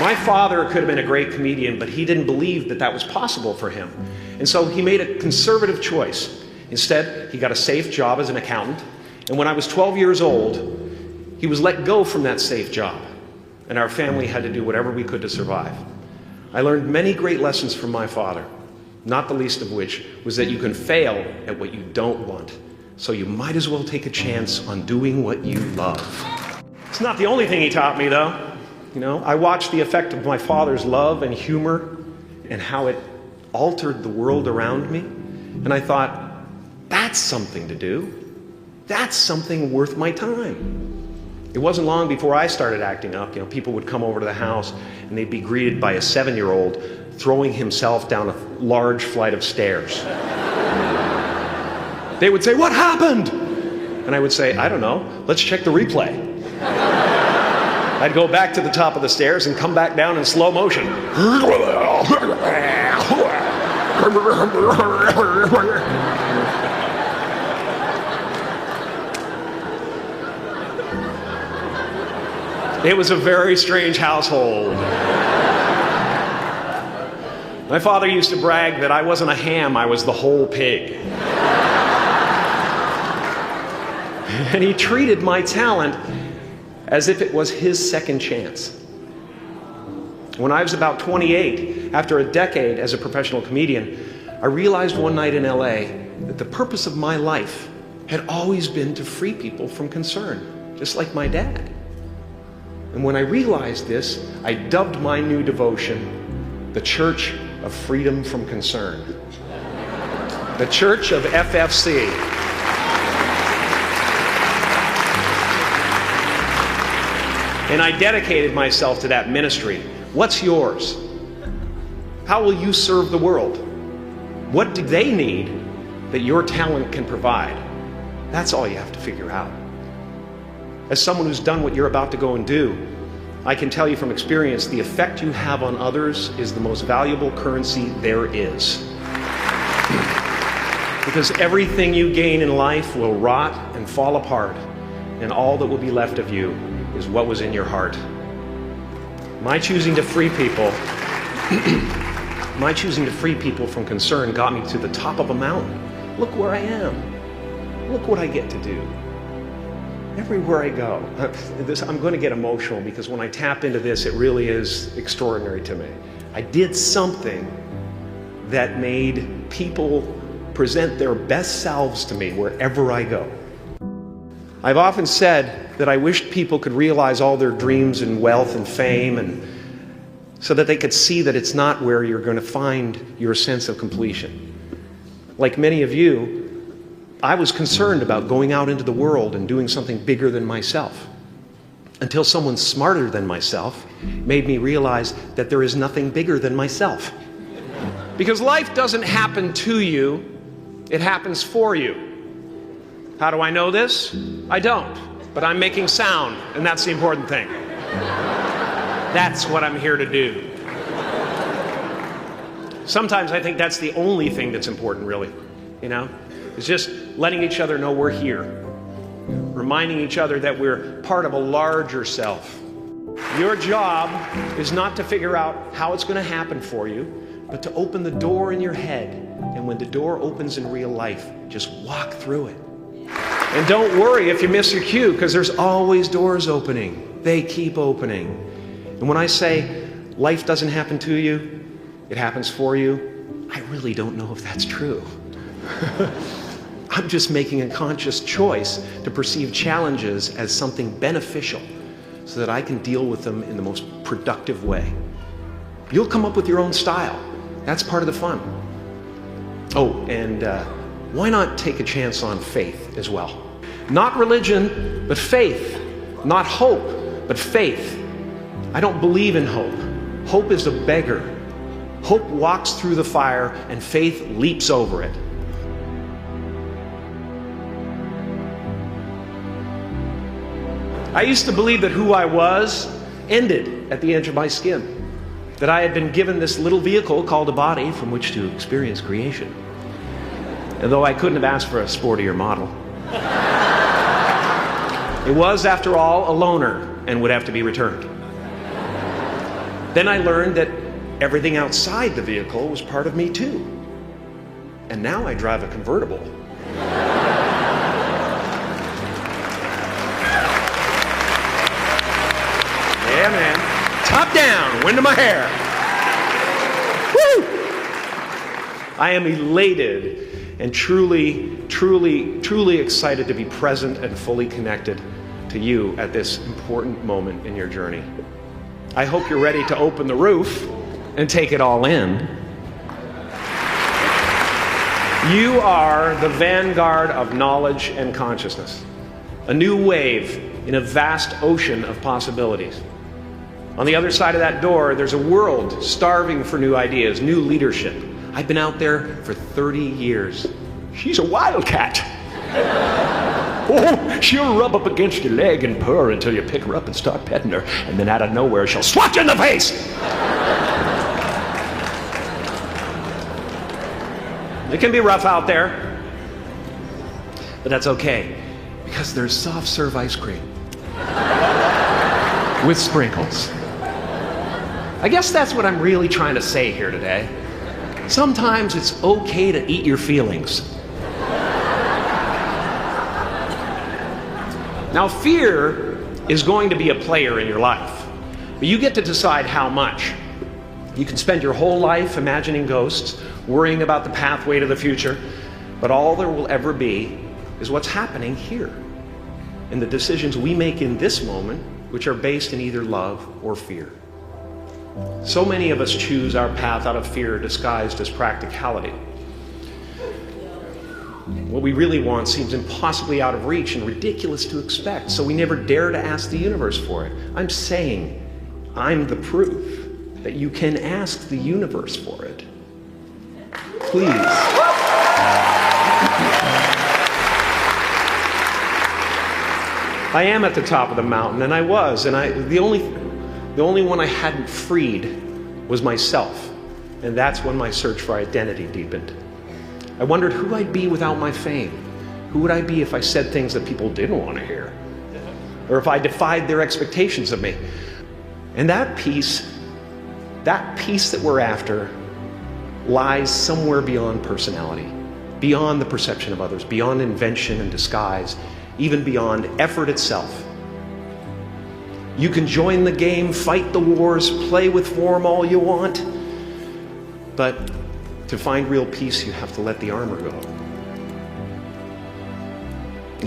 My father could have been a great comedian, but he didn't believe that that was possible for him. And so he made a conservative choice. Instead, he got a safe job as an accountant. And when I was 12 years old, he was let go from that safe job. And our family had to do whatever we could to survive. I learned many great lessons from my father, not the least of which was that you can fail at what you don't want. So you might as well take a chance on doing what you love. It's not the only thing he taught me, though. I watched the effect of my father's love and humor and how it altered the world around me. And I thought, that's something to do. That's something worth my time. It wasn't long before I started acting up. People would come over to the house and they'd be greeted by a 7-year-old throwing himself down a large flight of stairs. They would say, "What happened?" And I would say, "I don't know. Let's check the replay." I'd go back to the top of the stairs and come back down in slow motion. It was a very strange household. My father used to brag that I wasn't a ham, I was the whole pig. And he treated my talent as if it was his second chance. When I was about 28, after a decade as a professional comedian, I realized one night in LA that the purpose of my life had always been to free people from concern, just like my dad. And when I realized this, I dubbed my new devotion the Church of Freedom from Concern. The Church of FFC. And I dedicated myself to that ministry. What's yours? How will you serve the world? What do they need that your talent can provide? That's all you have to figure out. As someone who's done what you're about to go and do, I can tell you from experience, the effect you have on others is the most valuable currency there is. Because everything you gain in life will rot and fall apart, and all that will be left of you is what was in your heart. My choosing to free people from concern got me to the top of a mountain. Look where I am. Look what I get to do. Everywhere I go. I'm going to get emotional because when I tap into this, it really is extraordinary to me. I did something that made people present their best selves to me wherever I go. I've often said that I wished people could realize all their dreams and wealth and fame, and so that they could see that it's not where you're going to find your sense of completion. Like many of you, I was concerned about going out into the world and doing something bigger than myself, until someone smarter than myself made me realize that there is nothing bigger than myself. Because life doesn't happen to you, it happens for you. How do I know this? I don't, but I'm making sound, and that's the important thing. That's what I'm here to do. Sometimes I think that's the only thing that's important, really. It's just letting each other know we're here. Reminding each other that we're part of a larger self. Your job is not to figure out how it's going to happen for you, but to open the door in your head. And when the door opens in real life, just walk through it. And don't worry if you miss your cue, because there's always doors opening. They keep opening. And when I say life doesn't happen to you, it happens for you, I really don't know if that's true. I'm just making a conscious choice to perceive challenges as something beneficial so that I can deal with them in the most productive way. You'll come up with your own style. That's part of the fun. Oh, and why not take a chance on faith as well? Not religion, but faith. Not hope, but faith. I don't believe in hope. Hope is a beggar. Hope walks through the fire and faith leaps over it. I used to believe that who I was ended at the edge of my skin. That I had been given this little vehicle called a body from which to experience creation. And though I couldn't have asked for a sportier model. It was, after all, a loaner and would have to be returned. Then I learned that everything outside the vehicle was part of me too. And now I drive a convertible. Yeah, man. Top down, wind in my hair. Woo! I am elated and truly excited to be present and fully connected to you at this important moment in your journey. I hope you're ready to open the roof and take it all in. You are the vanguard of knowledge and consciousness, a new wave in a vast ocean of possibilities. On the other side of that door, there's a world starving for new ideas, new leadership. I've been out there for 30 years. She's a wildcat. Oh, she'll rub up against your leg and purr until you pick her up and start petting her, and then out of nowhere, she'll swat you in the face. It can be rough out there, but that's okay, because there's soft serve ice cream with sprinkles. I guess that's what I'm really trying to say here today. Sometimes it's okay to eat your feelings. Now, fear is going to be a player in your life, but you get to decide how much. You can spend your whole life imagining ghosts, worrying about the pathway to the future, but all there will ever be is what's happening here, and the decisions we make in this moment, which are based in either love or fear. So many of us choose our path out of fear disguised as practicality. What we really want seems impossibly out of reach and ridiculous to expect, so we never dare to ask the universe for it. I'm saying I'm the proof that you can ask the universe for it. Please. I am at the top of the mountain, and I was, and the only one I hadn't freed was myself, and that's when my search for identity deepened. I wondered who I'd be without my fame. Who would I be if I said things that people didn't want to hear? Or if I defied their expectations of me? And that peace that we're after lies somewhere beyond personality, beyond the perception of others, beyond invention and disguise, even beyond effort itself. You can join the game, fight the wars, play with form all you want, but to find real peace, you have to let the armor go.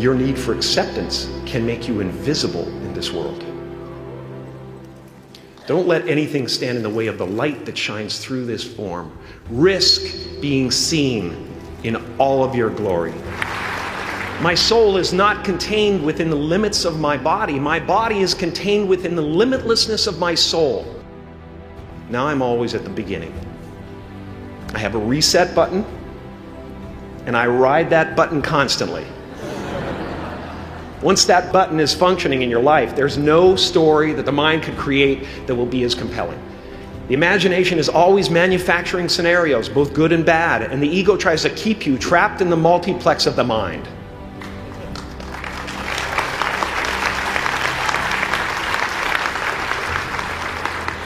Your need for acceptance can make you invisible in this world. Don't let anything stand in the way of the light that shines through this form. Risk being seen in all of your glory. My soul is not contained within the limits of my body. My body is contained within the limitlessness of my soul. Now I'm always at the beginning. I have a reset button, and I ride that button constantly. Once that button is functioning in your life, there's no story that the mind could create that will be as compelling. The imagination is always manufacturing scenarios, both good and bad, and the ego tries to keep you trapped in the multiplex of the mind.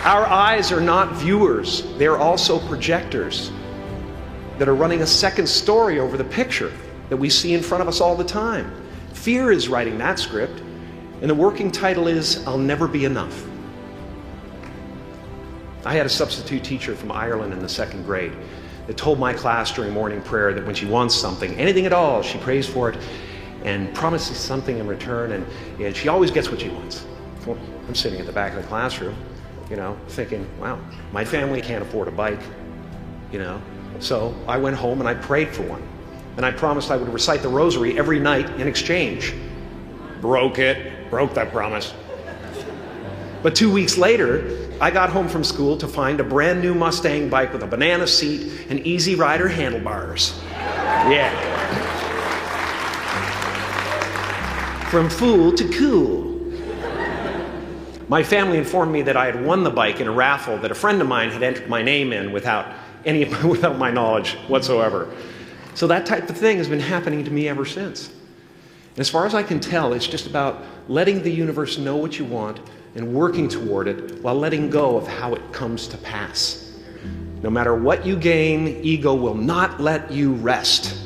Our eyes are not viewers, they're also projectors that are running a second story over the picture that we see in front of us all the time. Fear is writing that script, and the working title is, I'll Never Be Enough. I had a substitute teacher from Ireland in the 2nd grade that told my class during morning prayer that when she wants something, anything at all, she prays for it and promises something in return, and she always gets what she wants. Well, I'm sitting at the back of the classroom, thinking, wow, my family can't afford a bike, So I went home and I prayed for one. And I promised I would recite the rosary every night in exchange. Broke that promise. But 2 weeks later, I got home from school to find a brand new Mustang bike with a banana seat and Easy Rider handlebars. Yeah. From fool to cool. My family informed me that I had won the bike in a raffle that a friend of mine had entered my name in without my knowledge whatsoever. So that type of thing has been happening to me ever since. And as far as I can tell, it's just about letting the universe know what you want, and working toward it while letting go of how it comes to pass. No matter what you gain, ego will not let you rest.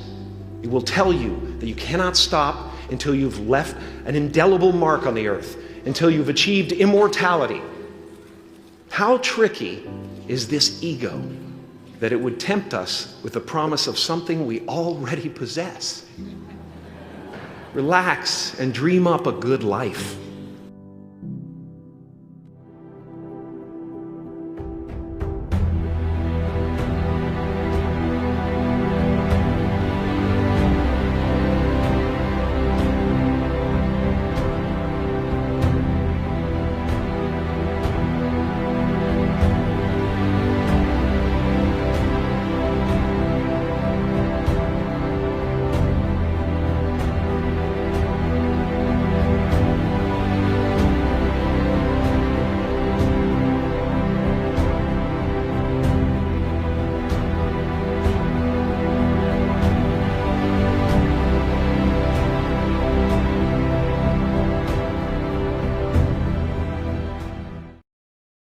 It will tell you that you cannot stop until you've left an indelible mark on the earth, until you've achieved immortality. How tricky is this ego that it would tempt us with the promise of something we already possess? Relax and dream up a good life.